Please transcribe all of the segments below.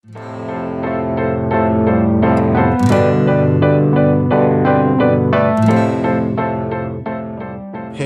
Hey,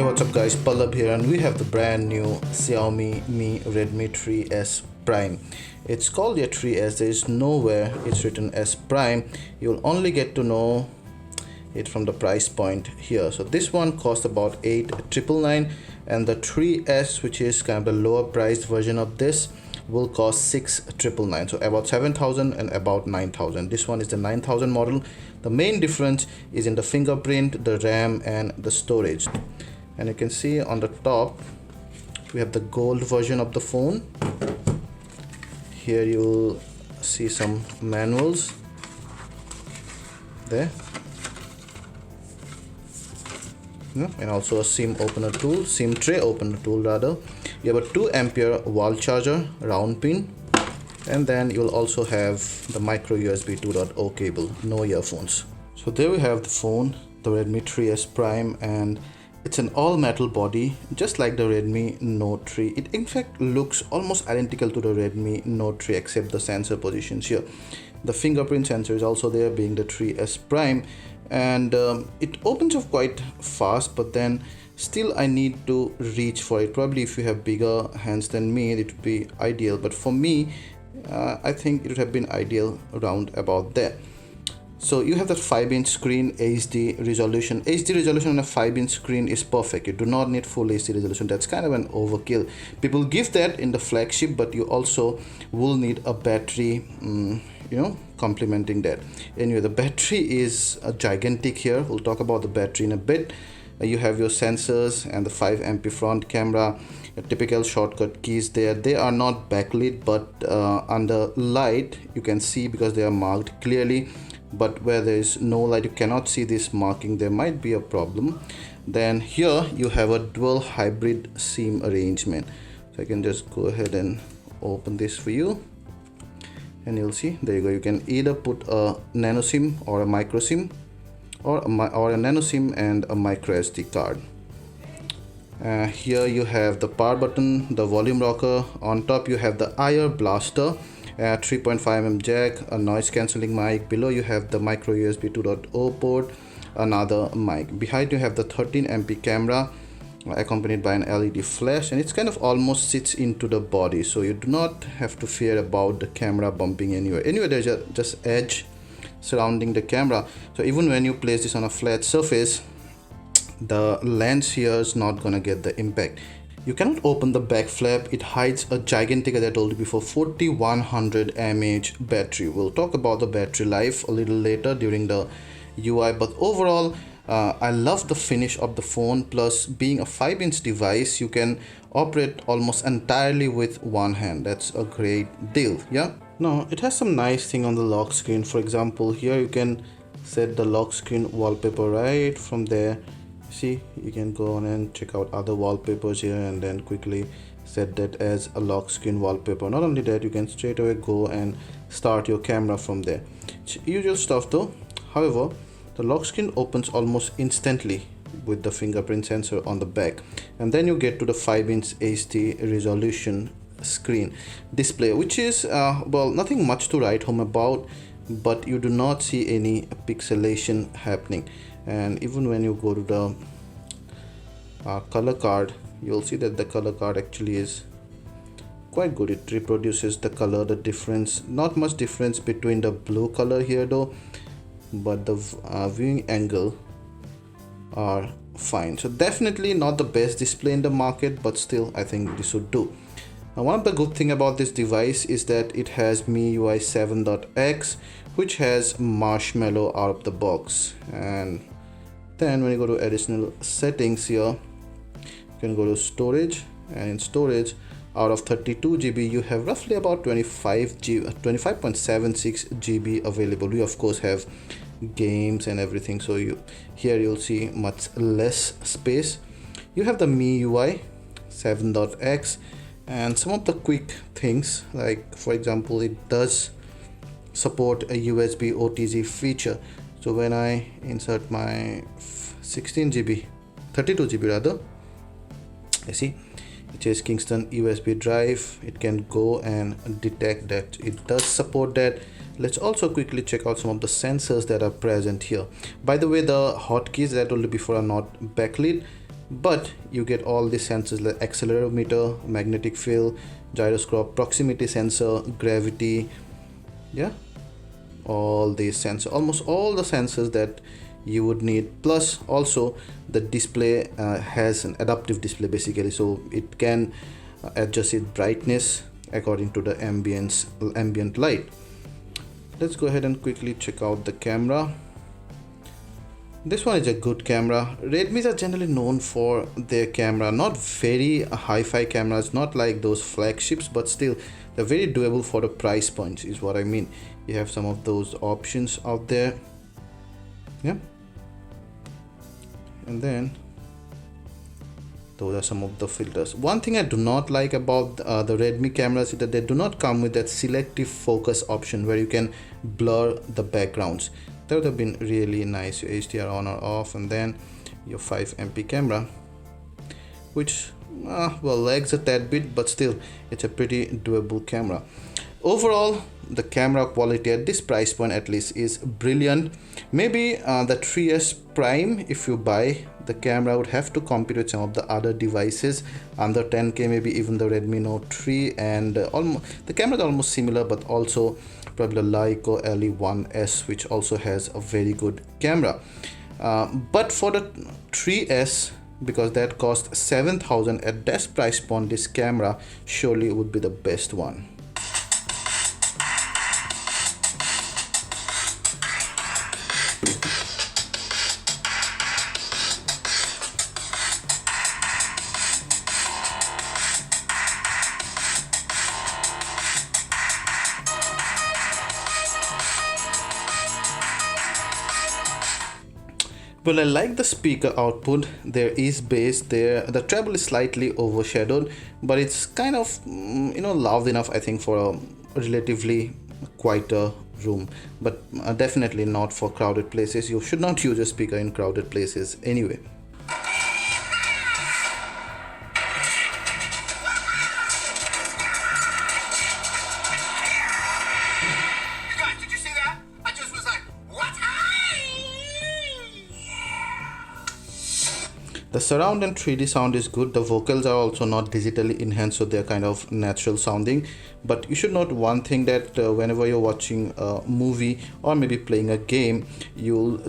what's up guys, Pallab here, and we have the brand new Xiaomi Mi Redmi 3S Prime. It's called a 3S, there is nowhere it's written as Prime. You'll only get to know it from the price point here. So this one costs about 8,999, and the 3S, which is kind of the lower priced version of this, will cost 6,999, so about 7,000 and about 9,000. This one is the 9,000 model. The main difference is in the fingerprint, the RAM and the storage. And you can see on the top we have the gold version of the phone. Here you'll see some manuals there, and also a SIM opener tool, SIM tray opener tool rather. You have a 2 ampere wall charger, round pin, and then you'll also have the micro USB 2.0 cable, no earphones. So there we have the phone, the Redmi 3S Prime, and it's an all metal body, just like the Redmi Note 3. It in fact looks almost identical to the Redmi Note 3 except the sensor positions here. The fingerprint sensor is also there, being the 3S Prime, and it opens up quite fast, but then still I need to reach for it. Probably if you have bigger hands than me, it would be ideal, but for me I think it would have been ideal around about there. So you have that 5-inch screen, HD resolution. HD resolution on a 5-inch screen is perfect. You do not need full HD resolution. That's kind of an overkill. People give that in the flagship, but you also will need a battery, complementing that. Anyway, the battery is gigantic here. We'll talk about the battery in a bit. You have your sensors and the 5 MP front camera. Your typical shortcut keys there. They are not backlit, but under light you can see because they are marked clearly. But where there is no light, you cannot see this marking. There might be a problem. Then here you have a dual hybrid SIM arrangement. So I can just go ahead and open this for you, and you'll see there you go. You can either put a nano SIM or a micro SIM, or a nano SIM and a micro SD card. Here you have the power button, the volume rocker. On top you have the IR blaster, 3.5mm jack, a noise cancelling mic. Below you have the micro USB 2.0 port, another mic. Behind you have the 13 MP camera accompanied by an LED flash, and it's kind of almost sits into the body, so you do not have to fear about the camera bumping anywhere. Anyway, there's just edge surrounding the camera, so even when you place this on a flat surface, the lens here is not gonna get the impact. You cannot open the back flap. It hides a gigantic, as I told you before, 4100 mAh battery. We'll talk about the battery life a little later during the UI, but overall I love the finish of the phone. Plus, being a 5-inch device, you can operate almost entirely with one hand. That's a great deal. Yeah, now it has some nice thing on the lock screen. For example, here you can set the lock screen wallpaper right from there. See, you can go on and check out other wallpapers here and then quickly set that as a lock screen wallpaper. Not only that, you can straight away go and start your camera from there. It's usual stuff though. However, the lock screen opens almost instantly with the fingerprint sensor on the back, and then you get to the 5-inch HD resolution screen display, which is well, nothing much to write home about, but you do not see any pixelation happening. And even when you go to the color card, you'll see that the color card actually is quite good. It reproduces the color, the difference, not much difference between the blue color here though, but the viewing angle are fine. So definitely not the best display in the market, but still I think this would do. Now, one of the good thing about this device is that it has MIUI 7.x, which has Marshmallow out of the box. And then when you go to additional settings here, you can go to storage, and in storage, out of 32 GB you have roughly about 25.76 GB available. We of course have games and everything, so here you'll see much less space. You have the MIUI 7.x, and some of the quick things, like for example, it does support a USB OTG feature. So when I insert my 32 GB rather, you see which is Kingston USB drive. It can go and detect that it does support that. Let's also quickly check out some of the sensors that are present here. By the way, the hotkeys that I told you before are not backlit, but you get all the sensors like accelerometer, magnetic field, gyroscope, proximity sensor, gravity, yeah, all these sensors, almost all the sensors that you would need. Plus also the display has an adaptive display basically, so it can adjust its brightness according to the ambient light. Let's go ahead and quickly check out the camera. This one is a good camera. Redmis are generally known for their camera, not very hi-fi cameras, not like those flagships, but still they're very doable for the price points is what I mean. You have some of those options out there, yeah, and then those are some of the filters. One thing I do not like about the Redmi cameras is that they do not come with that selective focus option where you can blur the backgrounds. That would have been really nice. Your HDR on or off, and then your 5MP camera, which well, lags a tad bit, but still it's a pretty doable camera. Overall, the camera quality at this price point at least is brilliant. Maybe the 3S Prime, if you buy the camera, would have to compete with some of the other devices under 10k, maybe even the Redmi Note 3, and the camera is almost similar, but also probably the Leica LE1S, which also has a very good camera. But for the 3S, because that cost 7,000 at this price point, this camera surely would be the best one. Well, I like the speaker output. There is bass there. The treble is slightly overshadowed, but it's kind of loud enough, I think, for a relatively quieter room, but definitely not for crowded places. You should not use a speaker in crowded places anyway. The surround and 3D sound is good. The vocals are also not digitally enhanced, so they're kind of natural sounding. But you should note one thing, that whenever you're watching a movie or maybe playing a game, you'll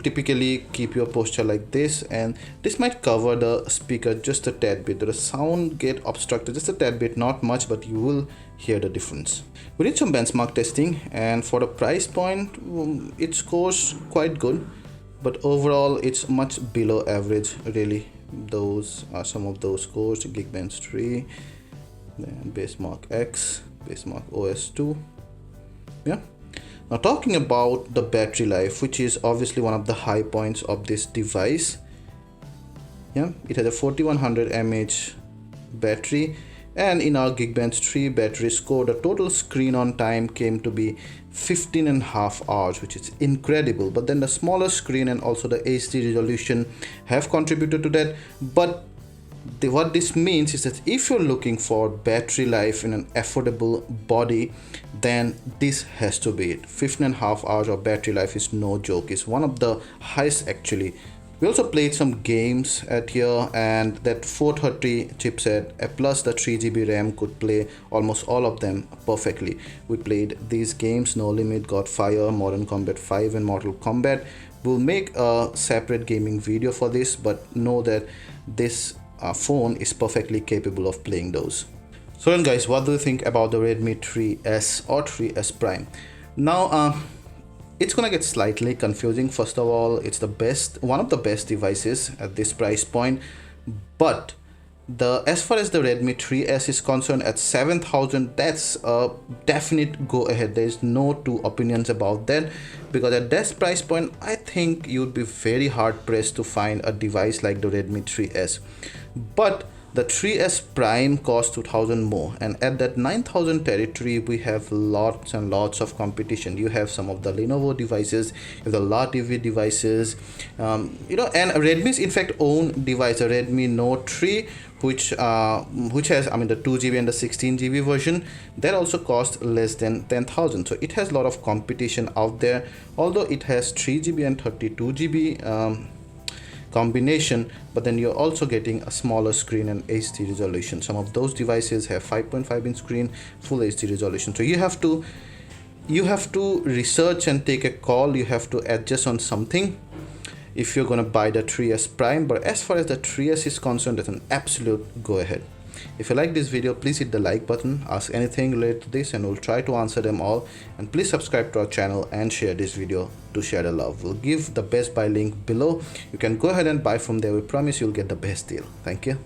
typically keep your posture like this, and this might cover the speaker just a tad bit. The sound get obstructed just a tad bit, not much, but you will hear the difference. We did some benchmark testing, and for the price point, it scores quite good. But overall, it's much below average, really. Those are some of those scores: Geekbench 3, then Basemark X, Basemark OS 2. Yeah. Now talking about the battery life, which is obviously one of the high points of this device. Yeah, it has a 4100 mAh battery, and in our Geekbench 3 battery score, the total screen on time came to be 15.5 hours, which is incredible. But then the smaller screen and also the HD resolution have contributed to that. But what this means is that if you're looking for battery life in an affordable body, then this has to be it. 15.5 hours of battery life is no joke. It's one of the highest actually. We also played some games at here, and that 430 chipset plus the 3GB RAM could play almost all of them perfectly. We played these games: No Limit, Godfire, Modern Combat 5 and Mortal Kombat. We'll make a separate gaming video for this, but know that this phone is perfectly capable of playing those. So then guys, what do you think about the Redmi 3S or 3S Prime? Now it's gonna get slightly confusing. First of all, it's one of the best devices at this price point, but as far as the Redmi 3S is concerned, at 7,000, that's a definite go ahead. There's no two opinions about that, because at this price point, I think you'd be very hard pressed to find a device like the Redmi 3S. But The 3S Prime costs 2000 more, and at that 9000 territory we have lots and lots of competition. You have some of the Lenovo devices, you have the La TV devices, and Redmi's in fact own device, a Redmi Note 3, which has, I mean, the 2GB and the 16GB version, that also costs less than 10,000. So it has a lot of competition out there, although it has 3GB and 32GB combination, but then you're also getting a smaller screen and HD resolution. Some of those devices have 5.5-inch screen, full HD resolution. So you have to research and take a call. You have to adjust on something if you're going to buy the 3S Prime. But as far as the 3S is concerned, it's an absolute go ahead. If you like this video, please hit the like button, ask anything related to this, and we'll try to answer them all. And please subscribe to our channel and share this video to share the love. We'll give the best buy link below. You can go ahead and buy from there. We promise you'll get the best deal. Thank you.